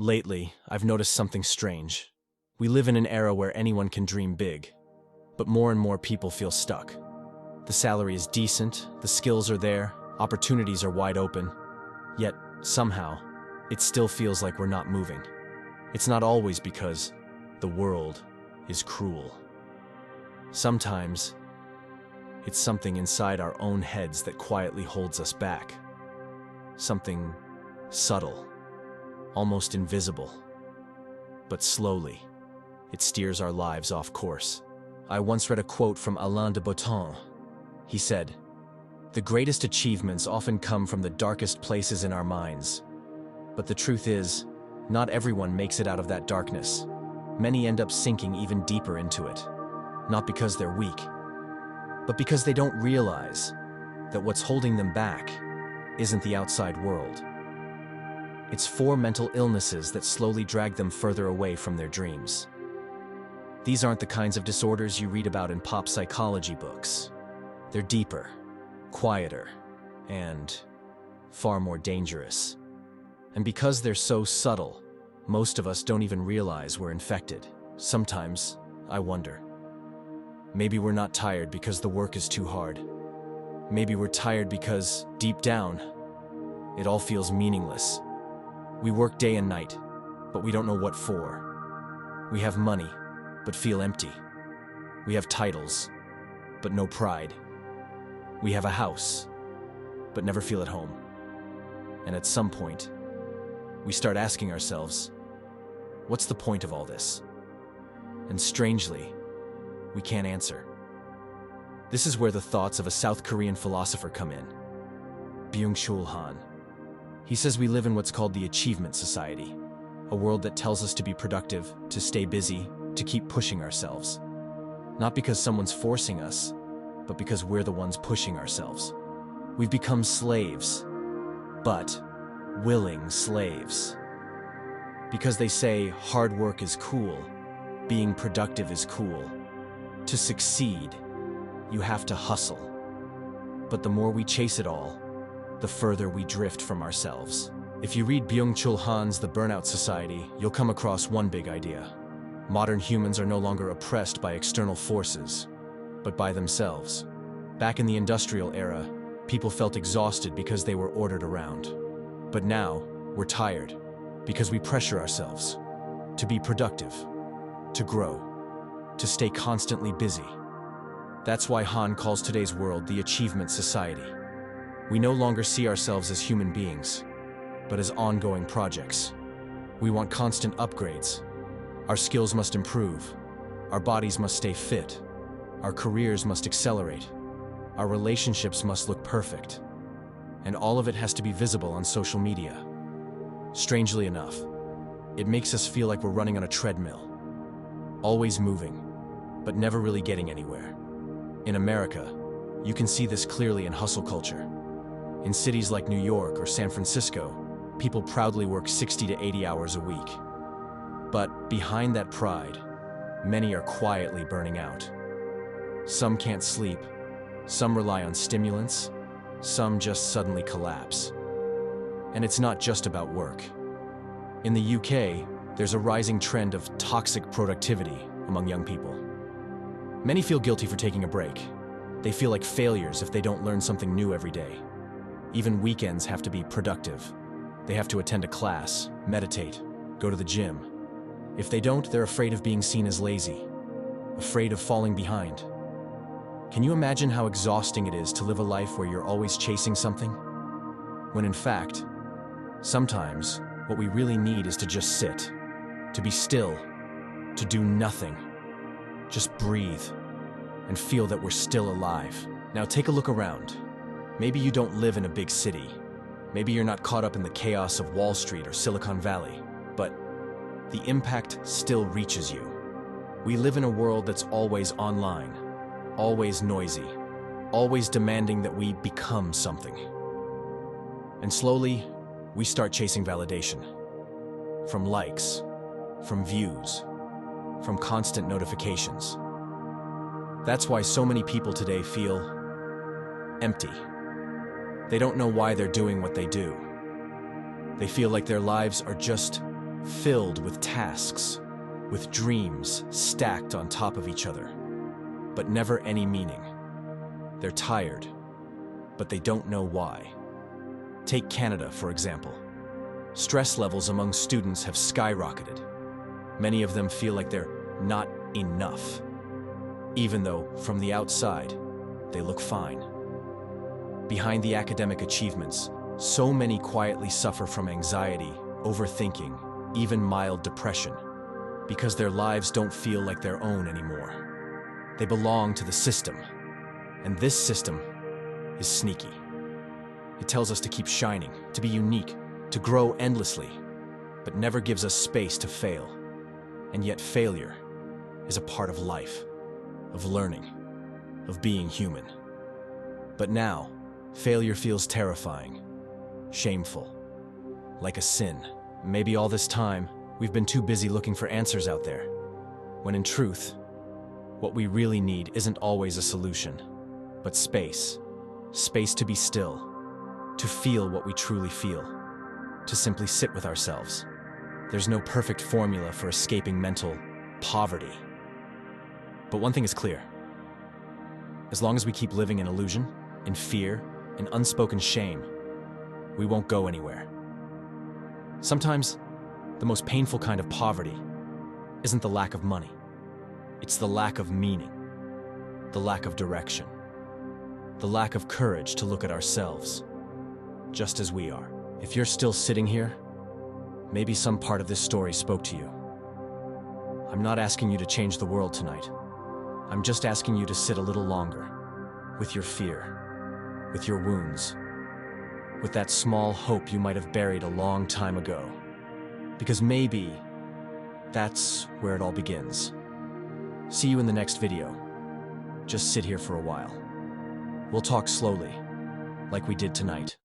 Lately, I've noticed something strange. We live in an era where anyone can dream big, but more and more people feel stuck. The salary is decent, the skills are there, opportunities are wide open, yet, somehow, it still feels like we're not moving. It's not always because the world is cruel. Sometimes, it's something inside our own heads that quietly holds us back. Something subtle, almost invisible. But slowly, it steers our lives off course. I once read a quote from Alain de Botton. He said, "The greatest achievements often come from the darkest places in our minds. But the truth is, not everyone makes it out of that darkness. Many end up sinking even deeper into it. Not because they're weak, but because they don't realize that what's holding them back isn't the outside world. It's four mental illnesses that slowly drag them further away from their dreams. These aren't the kinds of disorders you read about in pop psychology books. They're deeper, quieter, and far more dangerous. And because they're so subtle, most of us don't even realize we're infected. Sometimes, I wonder, maybe we're not tired because the work is too hard. Maybe we're tired because, deep down, it all feels meaningless. We work day and night, but we don't know what for. We have money, but feel empty. We have titles, but no pride. We have a house, but never feel at home. And at some point, we start asking ourselves, what's the point of all this? And strangely, we can't answer. This is where the thoughts of a South Korean philosopher come in, Byung-Chul Han. He says we live in what's called the achievement society, a world that tells us to be productive, to stay busy, to keep pushing ourselves. Not because someone's forcing us, but because we're the ones pushing ourselves. We've become slaves, but willing slaves. Because they say hard work is cool, being productive is cool. To succeed, you have to hustle. But the more we chase it all, the further we drift from ourselves. If you read Byung-Chul Han's The Burnout Society, you'll come across one big idea. Modern humans are no longer oppressed by external forces, but by themselves. Back in the industrial era, people felt exhausted because they were ordered around. But now, we're tired because we pressure ourselves to be productive, to grow, to stay constantly busy. That's why Han calls today's world the achievement society. We no longer see ourselves as human beings, but as ongoing projects. We want constant upgrades. Our skills must improve. Our bodies must stay fit. Our careers must accelerate. Our relationships must look perfect. And all of it has to be visible on social media. Strangely enough, it makes us feel like we're running on a treadmill, always moving, but never really getting anywhere. In America, you can see this clearly in hustle culture. In cities like New York or San Francisco, people proudly work 60 to 80 hours a week. But behind that pride, many are quietly burning out. Some can't sleep, some rely on stimulants, some just suddenly collapse. And it's not just about work. In the UK, there's a rising trend of toxic productivity among young people. Many feel guilty for taking a break. They feel like failures if they don't learn something new every day. Even weekends have to be productive. They have to attend a class, meditate, go to the gym. If they don't, they're afraid of being seen as lazy, afraid of falling behind. Can you imagine how exhausting it is to live a life where you're always chasing something? When in fact, sometimes what we really need is to just sit, to be still, to do nothing. Just breathe and feel that we're still alive. Now take a look around. Maybe you don't live in a big city. Maybe you're not caught up in the chaos of Wall Street or Silicon Valley, but the impact still reaches you. We live in a world that's always online, always noisy, always demanding that we become something. And slowly, we start chasing validation. From likes, from views, from constant notifications. That's why so many people today feel empty. They don't know why they're doing what they do. They feel like their lives are just filled with tasks, with dreams stacked on top of each other, but never any meaning. They're tired, but they don't know why. Take Canada, for example. Stress levels among students have skyrocketed. Many of them feel like they're not enough, even though, from the outside, they look fine. Behind the academic achievements, so many quietly suffer from anxiety, overthinking, even mild depression, because their lives don't feel like their own anymore. They belong to the system, and this system is sneaky. It tells us to keep shining, to be unique, to grow endlessly, but never gives us space to fail. And yet failure is a part of life, of learning, of being human. But now, failure feels terrifying, shameful, like a sin. Maybe all this time, we've been too busy looking for answers out there, when in truth, what we really need isn't always a solution, but space. Space to be still, to feel what we truly feel, to simply sit with ourselves. There's no perfect formula for escaping mental poverty. But one thing is clear. As long as we keep living in illusion, in fear, in unspoken shame, we won't go anywhere. Sometimes, the most painful kind of poverty isn't the lack of money. It's the lack of meaning, the lack of direction, the lack of courage to look at ourselves, just as we are. If you're still sitting here, maybe some part of this story spoke to you. I'm not asking you to change the world tonight. I'm just asking you to sit a little longer, with your fear, with your wounds, with that small hope you might have buried a long time ago. Because maybe that's where it all begins. See you in the next video. Just sit here for a while. We'll talk slowly, like we did tonight.